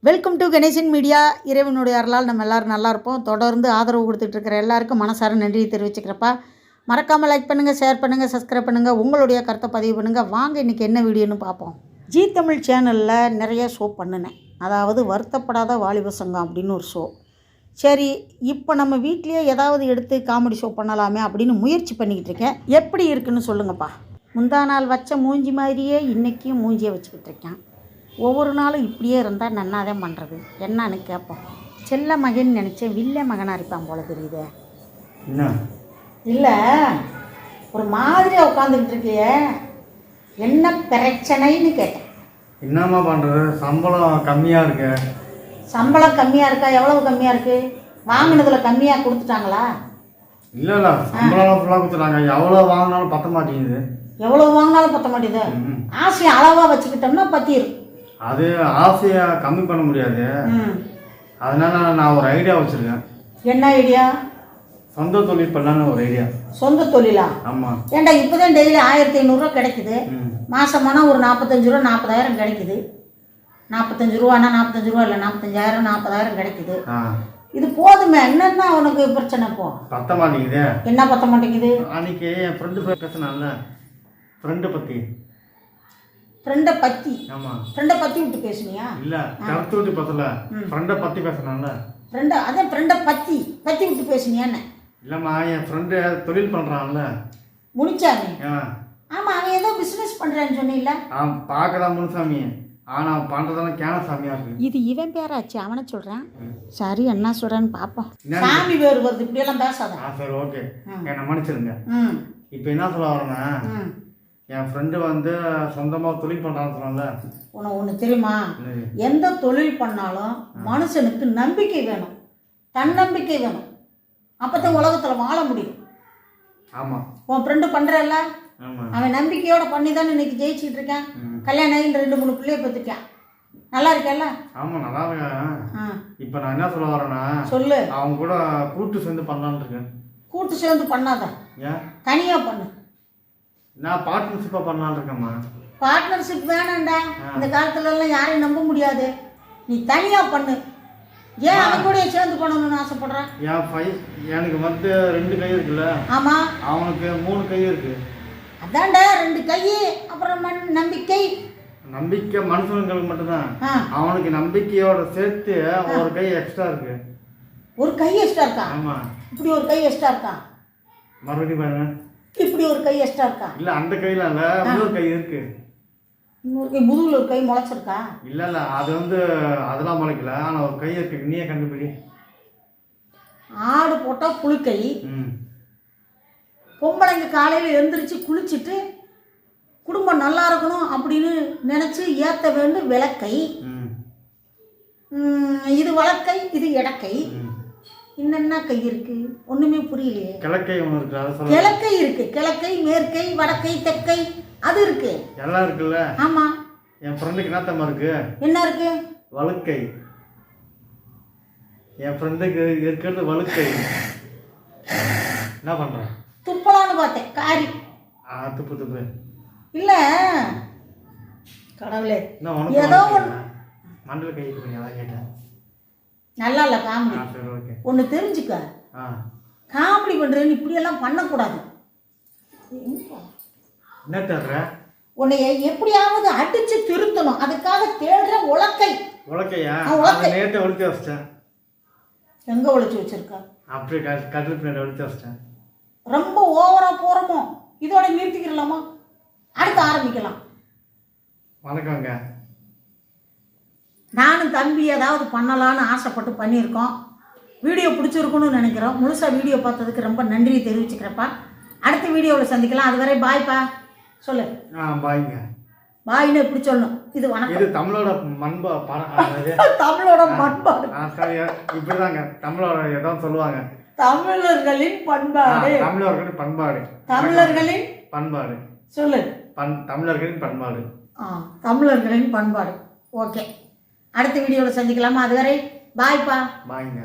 Welcome to Ganesan media. இறைவனுடைய அருளால் நம்ம எல்லோரும் நல்லா இருப்போம். தொடர்ந்து ஆதரவு கொடுத்துட்ருக்கிற எல்லாருக்கும் மனசார நன்றியை தெரிவிச்சுக்கிறப்பா. மறக்காமல் லைக் பண்ணுங்கள், ஷேர் பண்ணுங்கள், சப்ஸ்கிரைப் பண்ணுங்கள், உங்களுடைய கருத்தை பதிவு பண்ணுங்கள். வாங்க இன்றைக்கி என்ன வீடியோன்னு பார்ப்போம். ஜீ தமிழ் சேனலில் நிறைய ஷோ பண்ணினேன். அதாவது வருத்தப்படாத வாலிப சங்கம் அப்படின்னு ஒரு ஷோ. சரி, இப்போ நம்ம வீட்லேயே ஏதாவது எடுத்து காமெடி ஷோ பண்ணலாமே அப்படின்னு முயற்சி பண்ணிக்கிட்டு இருக்கேன். எப்படி இருக்குன்னு சொல்லுங்கப்பா. முந்தா நாள் வச்ச மூஞ்சி மாதிரியே இன்றைக்கும் மூஞ்சியை வச்சுக்கிட்டு இருக்கேன். ஒவ்வொரு நாளும் இப்படியே இருந்தால் நன்னாதான் பண்ணுறது என்னன்னு கேட்போம். செல்ல மகன் நினச்சேன், வில்ல மகனாக இருப்பான் போல தெரியுது. இல்லை, ஒரு மாதிரியாக உட்காந்துக்கிட்டு இருக்கியே, என்ன பிரச்சனைன்னு கேட்டேன். என்னம்மா பண்ணுறது, சம்பளம் கம்மியாக இருக்கு. சம்பளம் கம்மியாக இருக்கா? எவ்வளவு கம்மியாக இருக்குது? வாங்கினதில் கம்மியாக கொடுத்துட்டாங்களா? இல்லை சம்பளம் ஃபுல்லாக கொடுத்துட்டாங்க. எவ்வளோ வாங்கினாலும் பத்த மாட்டேங்குது. எவ்வளோ வாங்கினாலும் பத்த மாட்டேங்குது. ஆசையை அளவாக வச்சுக்கிட்டோம்னா பற்றிடும். அது ஆசையை கம்மி பண்ண முடியாது. அதனால நான் ஒரு ஐடியா வச்சுருக்கேன். என்ன ஐடியா? சொந்த தொழில் பண்ணலான்னு ஒரு ஐடியா. சொந்த தொழிலா? ஆமாம். ஏன்டா இப்போதான் டெய்லி 1500 கிடைக்குது. மாதமானா ஒரு 45 ரூபா 40,000 கிடைக்குது. 45 ரூபானா 45 ரூபா இல்லை, 45,000 40,000 கிடைக்குது. இது போதுமே, என்னன்னா உனக்கு பிரச்சனை? போ பத்த மாட்டேங்குது. என்ன பத்த மாட்டேங்குது? அன்னைக்கு என் ஃப்ரெண்டு பேசினால, ஃப்ரெண்டை பற்றி. ஃப்ரெண்டை பற்றி? ஆமாம். ஃப்ரெண்டை பற்றி விட்டு பேசுனியா? இல்லை, கருத்து விட்டு பத்தல, ஃப்ரெண்டை பற்றி பேசினால. ஃப்ரெண்டை அதான் ஃப்ரெண்டை பற்றி விட்டு பேசுனியான்னு? இல்லைம்மா, என் ஃப்ரெண்டு தொழில் பண்ணுறான்ல, முடிச்சாங்க. ஆமாம், அவன் ஏதோ பிஸ்னஸ் பண்ணுறான்னு சொன்னில்ல? அவன் பார்க்கலாம் முனுசாமி, ஆனால் அவன் பண்ணுறதெல்லாம் கேன சாமியாக இருக்கு. இது இவன் பேராச்சு, அவனை சொல்கிறேன். சரி, என்ன சொல்கிறேன்னு பார்ப்போம். சாமி பேர் வருது, இப்படியெல்லாம் பேசாத. சரி, ஓகே, என்னை மன்னிச்சிருங்க. இப்போ என்ன சொல்ல வரேன்னா, என் ஃப்ரெண்டு வந்து சொந்தமாக தொழில் பண்ணுறான்னு சொன்னால. உனக்கு ஒன்று தெரியுமா? எந்த தொழில் பண்ணாலும் மனுஷனுக்கு நம்பிக்கை வேணும், தன்னம்பிக்கை வேணும். அப்போ தான் உலகத்தில் வாழ முடியும். ஆமாம். உன் ஃப்ரெண்டு பண்ணுறல்ல, அவன் நம்பிக்கையோட பண்ணி தானே இன்னைக்கு ஜெயிச்சுட்டு இருக்கேன். கல்யாணம் ஆகி 2-3 பிள்ளைய பார்த்துருக்கேன். நல்லா இருக்கேல்ல? ஆமாம், நல்லா இருக்கேன். இப்போ நான் என்ன சொல்ல வரேன்னா, சொல்லு. அவங்க கூட கூட்டு சேர்ந்து பண்ணலான்னு இருக்கேன். கூட்டு சேர்ந்து பண்ணாத, ஏன் தனியாக பண்ணு. நான் பார்ட்னர்ஷிப்பாக பண்ணலான்னு இருக்கேம்மா. பார்ட்னர்ஷிப் வேணாண்டா, இந்த காலத்துலலாம் யாரையும் நம்ப முடியாது. நீ தனியாக பண்ணு. ஏன் அவன் கூட சேர்ந்து பண்ணணும்னு ஆசைப்படுறான்? எனக்கு வந்து 2 கை இருக்குல்ல. ஆமாம். அவனுக்கு 3 கை இருக்கு. அதான்டா 2 கை. அப்புறம் நம்பிக்கை மனுஷங்களுக்கு மட்டும்தான். அவனுக்கு நம்பிக்கையோட சேர்த்து ஒரு கை எக்ஸ்ட்ரா இருக்கு. ஒரு கை எக்ஸ்ட்ரா இருக்கா? ஆமா. இப்படி ஒரு கை எக்ஸ்ட்ரா இருக்கா? மறுபடியும் பாருங்க. இப்படி ஒரு கை எக்ஸ்ட்ரா இருக்கா? இல்ல, அந்த கையில இல்ல, இன்னொரு கை இருக்கு. இன்னொரு கை, முதுகுல ஒரு கை முளைச்சிருக்கா? இல்ல, அது வந்து அதெல்லாம் முளைக்கல, ஆனா ஒரு கை இருக்கு. நீயே கண்டுபிடி. ஆடு போட்டா புழுக்கை. பொம்பளைங்க காலையில் எழுந்திரிச்சு குளிச்சுட்டு குடும்பம் நல்லா இருக்கணும் அப்படின்னு நினச்சி ஏற்ற வேண்டும் விளக்கை. இது வழக்கை, இது இடக்கை. என்னென்ன கை இருக்கு? ஒன்றுமே புரியலையே. கிழக்கை ஒன்று இருக்கு. கிழக்கை இருக்கு, கிழக்கை, மேற்கை, வடக்கை, தெற்கை, அது இருக்கு. எல்லாம் இருக்குல்ல? ஆமாம். என் ஃப்ரெண்டுக்கு என்னத்தம்மா இருக்கு? என்ன இருக்கு? வழுக்கை. என் ஃப்ரெண்டுக்கு இருக்கிறது வழுக்கை. என்ன பண்ணுறேன்? துப்பலான்னு பார்த்தேன். காரி. துப்பு இல்ல கடவுளே, ஏதோ மண்டல கை கேட்டேன். நல்லா இல்லை காமெடி. ஒன்று தெரிஞ்சுக்க, காமெடி பண்ணுறேன்னு இப்படியெல்லாம் பண்ணக்கூடாது. என்ன தேடுற? உன்னை எப்படியாவது அடிச்சு திருத்தணும், அதுக்காக தேடுற உலக்கை. உலக்கையா? நேற்று ஒழிச்சு வச்சிட்டேன். எங்கே ஒழிச்சு வச்சிருக்க? அப்படியே கட்டில் பின்னாடி ஒழிச்சு வச்சிட்டேன். ரொம்ப ஓவரா போகிறோமோ? இதோட நிறுத்திக்கிறலாமா? அடுத்து ஆரம்பிக்கலாம். வணக்கங்க. நானும் தம்பி ஏதாவது பண்ணலான்னு ஆசைப்பட்டு பண்ணியிருக்கோம். வீடியோ பிடிச்சிருக்குன்னு நினைக்கிறோம். முழுசாக வீடியோ பார்த்ததுக்கு ரொம்ப நன்றியை தெரிவிச்சுக்கிறப்பா. அடுத்த வீடியோவில் சந்திக்கலாம். அதுவரை பாய்ப்பா சொல்லு. பாய்ங்க. பாய்னு எப்படி சொல்லணும்? இது வணக்கம். இது தமிழோட தமிழோட பண்பாடு. சரி, இப்படிதாங்க தமிழோட ஏதோ சொல்லுவாங்க. தமிழர்களின் பண்பாடு. தமிழர்களின் பண்பாடு. தமிழர்களின் பண்பாடு சொல்லு. தமிழர்களின் பண்பாடு. தமிழர்களின் பண்பாடு. ஓகே, அடுத்த வீடியோவில் சந்திக்கலாமா? அதுவரை பாய்ப்பா. பாய்ங்க.